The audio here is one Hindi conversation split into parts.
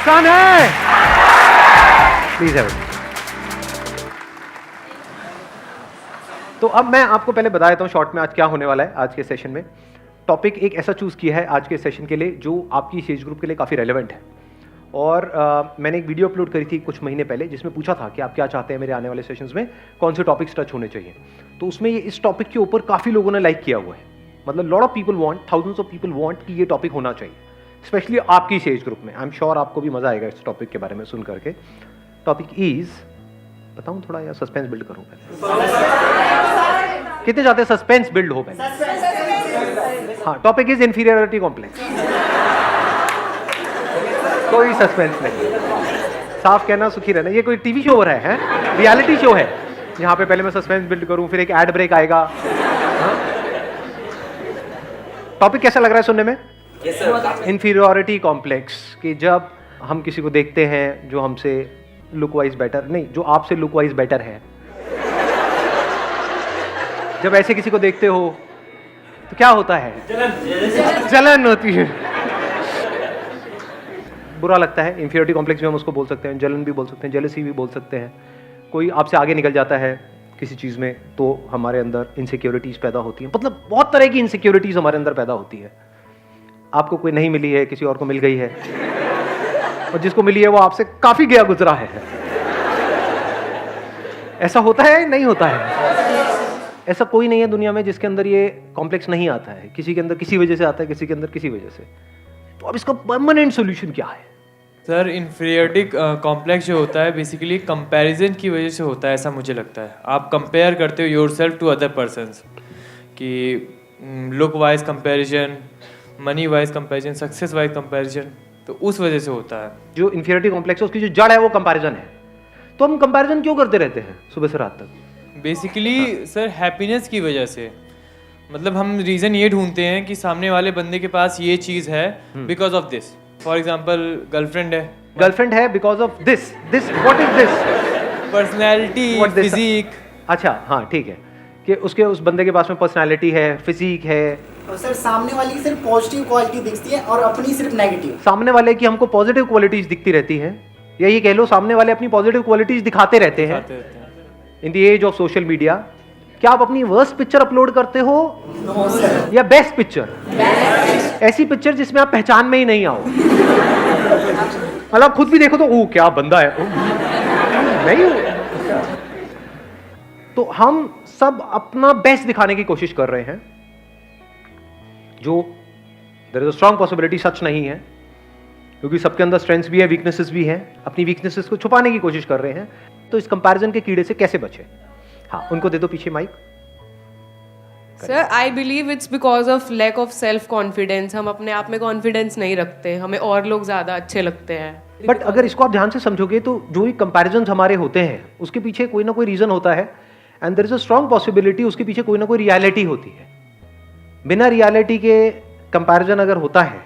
नुकसान है। प्लीज है। तो अब मैं आपको पहले बता देता हूँ शॉर्ट में आज क्या होने वाला है। आज के सेशन में टॉपिक एक ऐसा चूज किया है आज के सेशन के लिए जो आपकी एज ग्रुप के लिए काफ़ी रेलेवेंट है। और मैंने एक वीडियो अपलोड करी थी कुछ महीने पहले जिसमें पूछा था कि आप क्या चाहते हैं मेरे आने वाले सेशंस में कौन से टॉपिक्स टच होने चाहिए। तो उसमें ये इस टॉपिक के ऊपर काफ़ी लोगों ने लाइक किया हुआ है। मतलब lot of people want, thousands of people want कि ये टॉपिक होना चाहिए, स्पेशली आपकी एज ग्रुप में। आई एम श्योर आपको भी मजा आएगा इस टॉपिक के बारे में सुन करके। टॉपिक इज, बताऊं थोड़ा या सस्पेंस बिल्ड करूं पहले? कितने चाहते हैं सस्पेंस बिल्ड हो पहले? हाँ, टॉपिक इज इंफीरियरिटी कॉम्प्लेक्स। कोई सस्पेंस नहीं, साफ कहना सुखी रहना। ये कोई टीवी शो हो रहा है, रियलिटी शो है जहां पे पहले मैं सस्पेंस बिल्ड करूं फिर एक एड ब्रेक आएगा। टॉपिक कैसा लग रहा है सुनने में? इंफीरियरिटी कॉम्प्लेक्स कि जब हम किसी को देखते हैं जो हमसे लुक वाइज बेटर, नहीं, जो आपसे लुक वाइज बेटर है, जब ऐसे किसी को देखते हो तो क्या होता है? जलन होती है, बुरा लगता है। इंफीरियरिटी कॉम्प्लेक्स भी हम उसको बोल सकते हैं, जलन भी बोल सकते हैं, जेलसी भी बोल सकते हैं। कोई आपसे आगे निकल जाता है किसी चीज़ में तो हमारे अंदर इनसिक्योरिटीज़ पैदा होती हैं। मतलब बहुत तरह की इनसिक्योरिटीज़ हमारे अंदर पैदा होती है। आपको कोई नहीं मिली है, किसी और को मिल गई है, और जिसको मिली है वो आपसे काफ़ी गया गुजरा है। ऐसा होता है नहीं होता है? ऐसा कोई नहीं है दुनिया में जिसके अंदर ये कॉम्प्लेक्स नहीं आता है। किसी के अंदर किसी वजह से आता है, किसी के अंदर किसी वजह से। तो अब इसका परमानेंट सोल्यूशन क्या है? सर, इन्फीरियरिटी कॉम्प्लेक्स जो होता है बेसिकली कंपैरिजन की वजह से होता है, ऐसा मुझे लगता है। आप कंपेयर करते हो योरसेल्फ टू अदर पर्सन्स, कि look wise comparison, money wise comparison, success wise comparison, तो उस वजह से होता है। जो इन्फीरियरिटी कॉम्प्लेक्स है उसकी जो जड़ है वो कंपैरिजन है। तो हम कंपैरिजन क्यों करते रहते हैं सुबह से रात तक? बेसिकली सर हैप्पीनेस की वजह से। मतलब हम रीज़न ये ढूंढते हैं कि सामने वाले बंदे के पास ये चीज़ है because of this. For example girlfriend है because of this. What is this? Personality, physique. अच्छा, हाँ ठीक है कि उसके उस बंदे के पास में पर्सनैलिटी है, फिजिक है। और सर सामने वाले की सिर्फ पॉजिटिव क्वालिटी दिखती है और अपनी सिर्फ नेगेटिव। सामने वाले की हमको पॉजिटिव क्वालिटीज दिखती रहती हैं, या ये कह लो सामने वाले अपनी पॉजिटिव क्वालिटीज दिखाते रहते हैं। In the age of social media, क्या आप अपनी वर्स्ट पिक्चर अपलोड करते हो या बेस्ट पिक्चर? ऐसी पिक्चर जिसमें आप पहचान में ही नहीं आओ। मतलब खुद भी देखो तो ओ क्या बंदा है, नहीं हो। तो हम सब अपना बेस्ट दिखाने की कोशिश कर रहे हैं, जो there is a strong possibility सच नहीं है, क्योंकि सबके अंदर स्ट्रेंथ्स भी है, वीकनेसेस भी हैं। अपनी वीकनेसेस को छुपाने की कोशिश कर रहे हैं। तो इस कंपैरिजन के कीड़े से कैसे बचे? हाँ, उनको दे दो पीछे mic. Sir, I believe it's because of lack of self confidence. हम अपने आप में कॉन्फिडेंस नहीं रखते, हमें और लोग ज्यादा अच्छे लगते हैं। बट अगर इसको आप ध्यान से समझोगे तो जो भी कंपैरिजन्स हमारे होते हैं उसके पीछे कोई ना कोई रीजन होता है, and there is a strong possibility उसके पीछे कोई ना कोई रियलिटी होती है। बिना रियलिटी के कंपैरिजन अगर होता है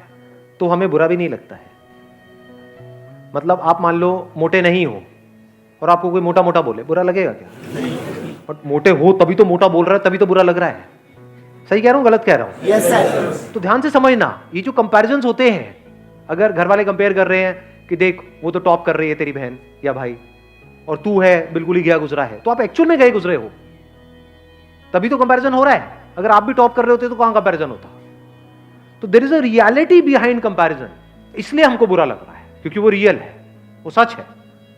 तो हमें बुरा भी नहीं लगता है। मतलब आप मान लो मोटे नहीं हो और आपको कोई मोटा मोटा बोले, बुरा लगेगा क्या? बट मोटे हो तभी तो मोटा बोल रहा है, तभी तो बुरा लग रहा है। सही कह रहा हूँ, गलत कह रहा हूँ? Yes sir. तो ध्यान से समझना, ये जो कंपैरिजन्स होते हैं, अगर घर वाले कंपेयर कर रहे हैं कि देख वो तो टॉप कर रही है तेरी बहन या भाई, और तू है बिल्कुल ही गया गुजरा है, तो आप एक्चुअल में गए गुजरे हो, तभी तो कंपैरिजन हो रहा है। अगर आप भी टॉप कर रहे होते तो कहां कंपैरिजन होता? तो there is a reality behind comparison. इसलिए हमको बुरा लग रहा है, क्योंकि वो रियल है, वो सच है,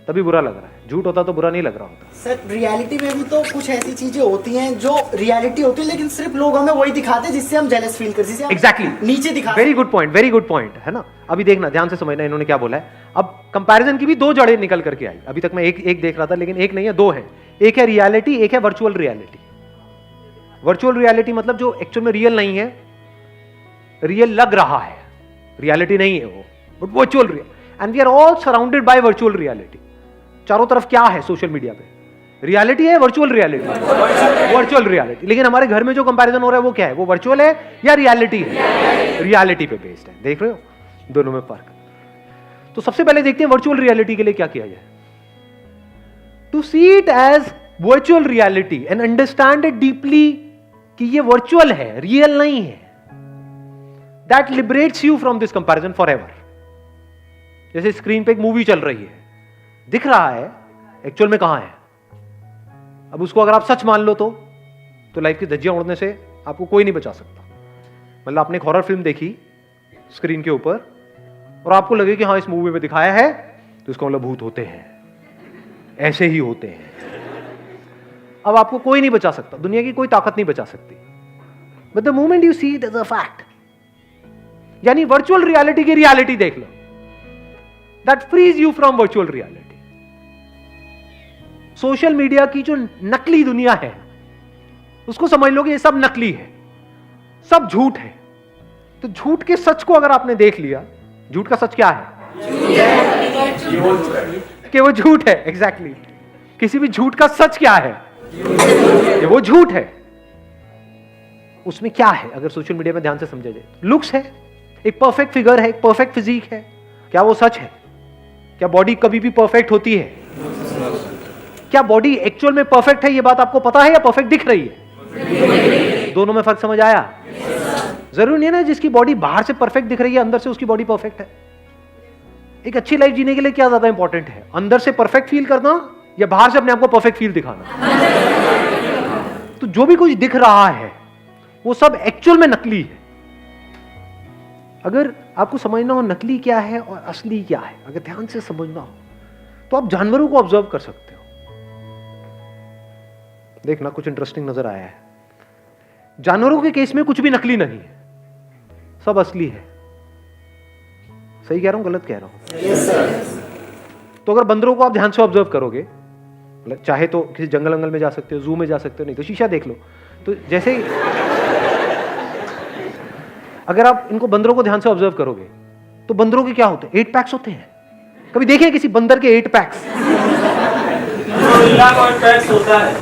तभी बुरा लग रहा है। झूठ होता तो बुरा नहीं लग रहा होता। सर रियलिटी में भी तो कुछ ऐसी चीजें होती हैं जो रियलिटी होती है, लेकिन सिर्फ लोग हमें वही दिखाते हैं जिससे हम जेलस फील करते हैं। एग्जैक्टली, नीचे दिखा। वेरी गुड पॉइंट है ना। अभी देखना, ध्यान से समझना इन्होंने क्या बोला है। अब कंपैरिजन की भी दो जड़ें निकल करके आई। अभी तक मैं एक देख रहा था, लेकिन एक नहीं है, दो है। एक है रियलिटी, एक है वर्चुअल रियलिटी। वर्चुअल रियलिटी मतलब जो एक्चुअल में रियल नहीं है, रियल लग रहा है, रियलिटी नहीं है वो, but virtual real. And we are all surrounded by virtual reality. चारों तरफ क्या है सोशल मीडिया पे? रियलिटी है, वर्चुअल रियलिटी। Virtual reality. लेकिन हमारे घर में जो कंपैरिजन हो रहा है वो क्या है? वो वर्चुअल है या रियलिटी है? रियलिटी पे बेस्ड है। देख रहे हो दोनों में फर्क? तो सबसे पहले देखते हैं वर्चुअल रियलिटी के लिए क्या किया जाए। To see it as virtual reality and understand it deeply कि ये वर्चुअल है, रियल नहीं है, that liberates you from this comparison forever. जैसे स्क्रीन पे एक मूवी चल रही है, दिख रहा है, एक्चुअल में कहां है। अब उसको अगर आप सच मान लो तो लाइफ की धज्जियां उड़ने से आपको कोई नहीं बचा सकता। मतलब आपने एक हॉरर फिल्म देखी स्क्रीन के ऊपर और आपको लगे कि हाँ इस मूवी में दिखाया है तो इसका मतलब भूत होते हैं, ऐसे ही होते हैं। अब आपको कोई नहीं बचा सकता, दुनिया की कोई ताकत नहीं बचा सकती। But the moment you see it as a fact, यानी वर्चुअल रियलिटी की रियलिटी देख लो, that frees you from virtual reality. Social media की जो नकली दुनिया है उसको समझ लो कि ये सब नकली है, सब झूठ है। तो झूठ के सच को अगर आपने देख लिया, झूठ का सच क्या है? कि वो झूठ है। एग्जैक्टली किसी भी झूठ का सच क्या है? कि वो झूठ है। उसमें क्या है अगर सोशल मीडिया में ध्यान से समझा जाए? लुक्स है, एक परफेक्ट फिगर है, एक परफेक्ट फिजिक है। क्या वो सच है? क्या बॉडी कभी भी परफेक्ट होती है? क्या बॉडी एक्चुअल में परफेक्ट है, ये बात आपको पता है, या परफेक्ट दिख रही है? दोनों में फर्क समझ आया? जरूरी नहीं है ना जिसकी बॉडी बाहर से परफेक्ट दिख रही है अंदर से उसकी बॉडी परफेक्ट है। एक अच्छी लाइफ जीने के लिए क्या ज्यादा इंपॉर्टेंट है, अंदर से परफेक्ट फील करना या बाहर से अपने आप को परफेक्ट फील दिखाना? तो जो भी कुछ दिख रहा है वो सब एक्चुअल में नकली है। अगर आपको समझना हो नकली क्या है और असली क्या है, अगर ध्यान से समझना हो तो आप जानवरों को ऑब्जर्व कर सकते हो। देखना कुछ इंटरेस्टिंग नजर आया है। जानवरों के केस में कुछ भी नकली नहीं है, सब असली है। सही कह रहा हूं, गलत कह रहा हूं? Yes sir. तो अगर बंदरों को आप ध्यान से ऑब्जर्व करोगे, चाहे तो किसी जंगल अंगल में जा सकते हो, जू में जा सकते हो, नहीं तो शीशा देख लो। तो जैसे ही अगर आप इनको बंदरों को ध्यान से ऑब्जर्व करोगे तो बंदरों के क्या होते हैं? 8 पैक्स होते हैं। कभी देखे किसी बंदर के 8 पैक्स? होता है।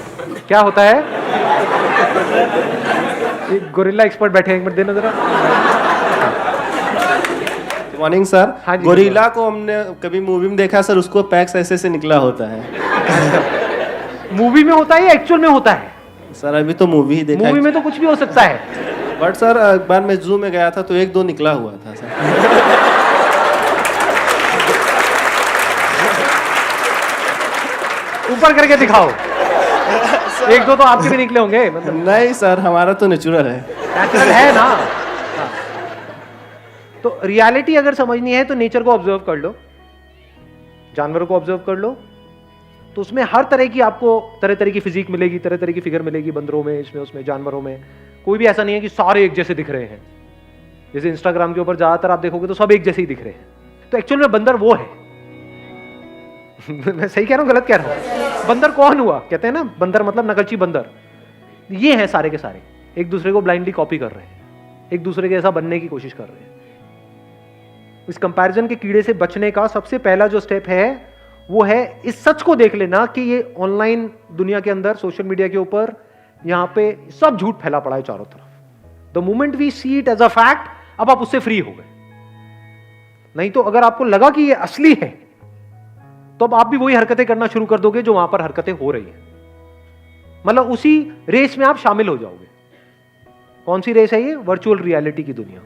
क्या होता है? एक गोरिल्ला एक्सपर्ट बैठे हैं, एक मिनट देना जरा। Morning sir. हाँ जी, गोरिल्ला को हमने कभी मूवी में देखा सर, उसको पैक्स ऐसे से निकला होता है। मूवी में होता है या एक्चुअल में होता है? सर अभी तो मूवी ही देखा। मूवी में तो कुछ भी हो सकता है। बट सर एक बार मैं जू में गया था तो 1-2 निकला हुआ था सर। ऊपर करके दिखाओ। 1-2 तो आपके भी निकले होंगे, मतलब नहीं सर, हमारा तो नेचुरल है। नेचुरल है ना। हाँ। तो रियलिटी अगर समझनी है तो नेचर को ऑब्जर्व कर लो, जानवरों को ऑब्जर्व कर लो, तो उसमें हर तरह की आपको तरह तरह की फिजिक मिलेगी, तरह तरह की फिगर मिलेगी। बंदरों में, इसमें, उसमें, जानवरों में कोई भी ऐसा नहीं है कि सारे एक जैसे दिख रहे हैं। जैसे इंस्टाग्राम के ऊपर ज्यादातर आप देखोगे तो सब एक जैसे ही दिख रहे हैं। तो एक्चुअल में बंदर वो है। मैं सही कह रहा हूं, गलत कह रहा हूं? बंदर कौन हुआ? कहते हैं ना बंदर मतलब नकलची बंदर। ये हैं सारे के सारे, एक दूसरे को ब्लाइंडली कॉपी कर रहे हैं, एक दूसरे के ऐसा बनने की कोशिश कर रहे हैं। इस कंपैरिजन के कीड़े से बचने का सबसे पहला जो स्टेप है वो है इस सच को देख लेना कि ये ऑनलाइन दुनिया के अंदर, सोशल मीडिया के ऊपर, यहां पे सब झूठ फैला पड़ा है चारों तरफ। The moment we see it as a fact, अब आप उससे फ्री हो गए। नहीं तो अगर आपको लगा कि ये असली है तो अब आप भी वही हरकतें करना शुरू कर दोगे जो वहां पर हरकतें हो रही हैं। मतलब उसी रेस में आप शामिल हो जाओगे। कौन सी रेस है ये? वर्चुअल रियलिटी की दुनिया।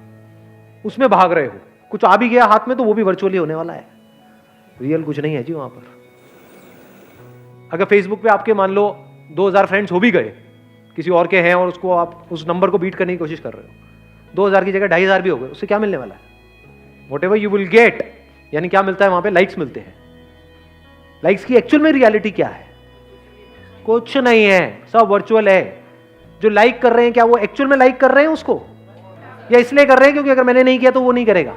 उसमें भाग रहे हो, कुछ आ भी गया हाथ में तो वो भी वर्चुअली होने वाला है, रियल कुछ नहीं है जी वहां पर। अगर फेसबुक पे आपके मान लो 2000 फ्रेंड्स हो भी गए, किसी और के हैं, और उसको आप उस नंबर को बीट करने की कोशिश कर रहे हो, 2000 की जगह 2500 भी हो गए, उससे क्या मिलने वाला है? What ever you will get, यानी क्या मिलता है वहां पे? लाइक्स मिलते हैं। लाइक्स की एक्चुअल में रियलिटी क्या है? कुछ नहीं है, सब वर्चुअल है। जो लाइक कर रहे हैं, क्या वो एक्चुअल में लाइक कर रहे हैं उसको, या इसलिए कर रहे हैं क्योंकि अगर मैंने नहीं किया तो वो नहीं करेगा?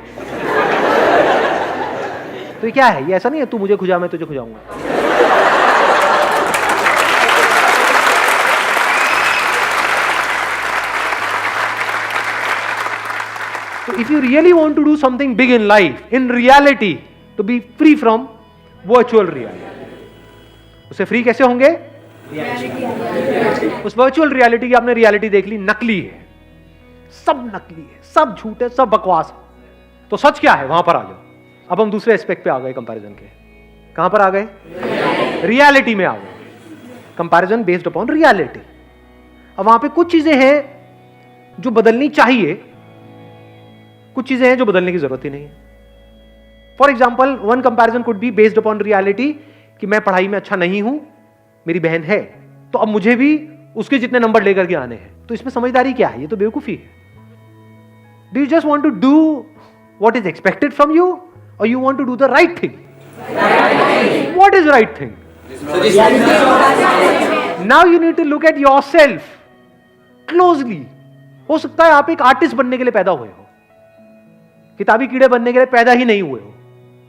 तो ये क्या है? ये ऐसा नहीं है तू मुझे खुजा मैं तुझे खुजाऊंगा। So if you really want to do something big in life, in reality, to be free from virtual reality, उससे फ्री कैसे होंगे? उस वर्चुअल रियलिटी की आपने रियलिटी देख ली, नकली है, सब नकली है, सब झूठ है, सब बकवास है। तो सच क्या है? वहां पर आ जाओ। अब हम दूसरे एस्पेक्ट पे आ गए कंपैरिजन के। कहां पर आ गए? रियलिटी में आ गए। Comparison based upon reality. अब वहां पे कुछ चीजें हैं जो बदलनी चाहिए, कुछ चीजें हैं जो बदलने की जरूरत ही नहीं है। For example one comparison could be based upon reality कि मैं पढ़ाई में अच्छा नहीं हूं, मेरी बहन है, तो अब मुझे भी उसके जितने नंबर लेकर के आने हैं। तो इसमें समझदारी क्या है? ये तो बेवकूफी है। Do you just want to do what is expected from you और you want to do the right thing? What is right thing? Now you need to look at yourself closely. हो सकता है आप एक आर्टिस्ट बनने के लिए पैदा हुए हो, किताबी कीड़े बनने के लिए पैदा ही नहीं हुए हो।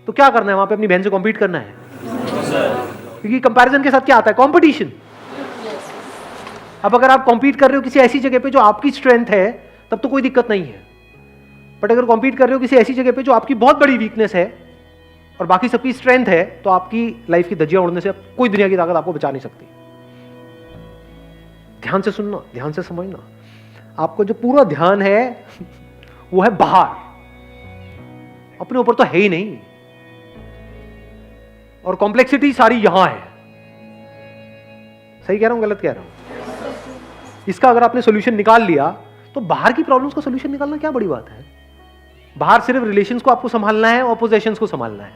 तो क्या करना है वहां पे? अपनी बहन से कॉम्पीट करना है, क्योंकि कंपैरिजन के साथ क्या आता है? कंपटीशन। अब अगर आप कॉम्पीट कर रहे हो किसी ऐसी जगह पे जो आपकी स्ट्रेंथ है, तब तो कोई दिक्कत नहीं है। बट अगर कॉम्पीट कर रहे हो किसी ऐसी जगह पे जो आपकी बहुत बड़ी वीकनेस है और बाकी सबकी स्ट्रेंथ है, तो आपकी लाइफ की धज्जियां उड़ने से कोई दुनिया की ताकत आपको बचा नहीं सकती। ध्यान से सुनना, ध्यान से समझना। आपको जो पूरा ध्यान है वो है बाहर, अपने ऊपर तो है ही नहीं, और कॉम्प्लेक्सिटी सारी यहां है। सही कह रहा हूं, गलत कह रहा हूं? इसका अगर आपने सॉल्यूशन निकाल लिया तो बाहर की प्रॉब्लम्स का सॉल्यूशन निकालना क्या बड़ी बात है? बाहर सिर्फ रिलेशंस को आपको संभालना है और पोजेशंस को संभालना है,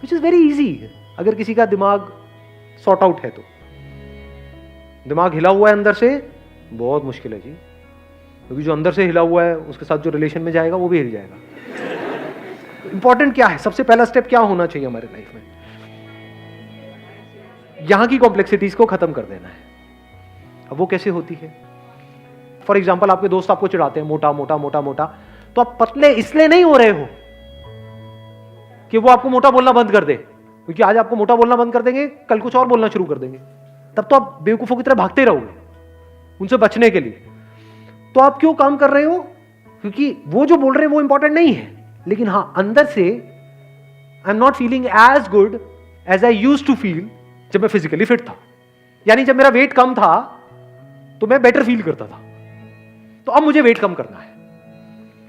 विच इज वेरी इजी। अगर किसी का दिमाग सॉर्ट आउट है तो। दिमाग हिला हुआ है अंदर से, बहुत मुश्किल है जी, क्योंकि जो अंदर से हिला हुआ है उसके साथ जो रिलेशन में जाएगा वो भी हिल जाएगा। इंपॉर्टेंट क्या है? सबसे पहला स्टेप क्या होना चाहिए हमारे लाइफ में? यहां की कॉम्प्लेक्सिटीज को खत्म कर देना है। अब वो कैसे होती है? फॉर एग्जाम्पल, आपके दोस्त आपको चिढ़ाते हैं, मोटा मोटा मोटा मोटा, तो आप पतले इसलिए नहीं हो रहे हो कि वो आपको मोटा बोलना बंद कर दे, क्योंकि आज आपको मोटा बोलना बंद कर देंगे, कल कुछ और बोलना शुरू कर देंगे, तब तो आप बेवकूफों की तरह भागते रहोगे उनसे बचने के लिए। तो आप क्यों काम कर रहे हो? क्योंकि वो जो बोल रहे हैं वो इंपॉर्टेंट नहीं है, लेकिन हां, अंदर से I am not feeling as good as I used to feel जब मैं फिजिकली फिट था। यानी जब मेरा वेट कम था तो मैं बेटर फील करता था, तो अब मुझे वेट कम करना है।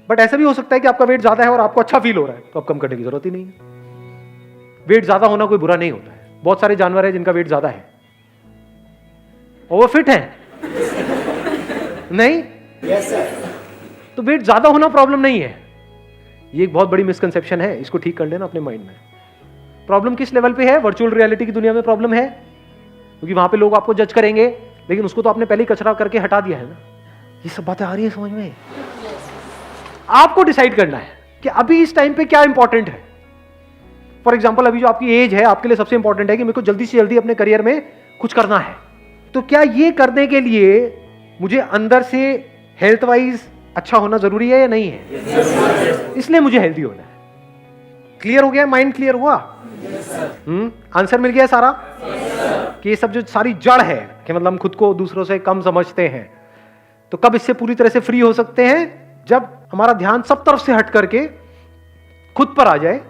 बट ऐसा भी हो सकता है कि आपका वेट ज्यादा है और आपको अच्छा फील हो रहा है, तो अब कम करने की जरूरत ही नहीं है। वेट ज्यादा होना कोई बुरा नहीं होता है। बहुत सारे जानवर हैं जिनका वेट ज्यादा है और वो फिट है नहीं? Yes sir. तो वेट ज्यादा होना प्रॉब्लम नहीं है। ये एक बहुत बड़ी मिसकंसेप्शन है, इसको ठीक कर लेना अपने माइंड में। प्रॉब्लम किस लेवल पे है? वर्चुअल रियलिटी की दुनिया में प्रॉब्लम है, क्योंकि वहां पे लोग आपको जज करेंगे, लेकिन उसको तो आपने पहले ही कचरा करके हटा दिया है ना। ये सब बातें आ रही है समझ में? आपको डिसाइड करना है कि अभी इस टाइम पे क्या इंपॉर्टेंट है। फॉर एग्जाम्पल, अभी जो आपकी एज है, आपके लिए सबसे इंपॉर्टेंट है कि मेरे को जल्दी से जल्दी अपने करियर में कुछ करना है। तो क्या ये करने के लिए मुझे अंदर से हेल्थ वाइज अच्छा होना जरूरी है या नहीं है? इसलिए मुझे हेल्दी होना है। क्लियर हो गया? माइंड क्लियर हुआ? आंसर मिल गया सारा? कि ये सब जो सारी जड़ है कि मतलब हम खुद को दूसरों से कम समझते हैं, तो कब इससे पूरी तरह से फ्री हो सकते हैं? जब हमारा ध्यान सब तरफ से हट करके खुद पर आ जाए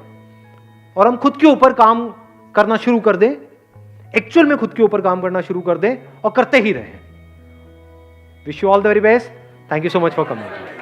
और हम खुद के ऊपर काम करना शुरू कर दें, एक्चुअल में खुद के ऊपर काम करना शुरू कर दें और करते ही रहें। Wish you all the very best. Thank you so much for coming.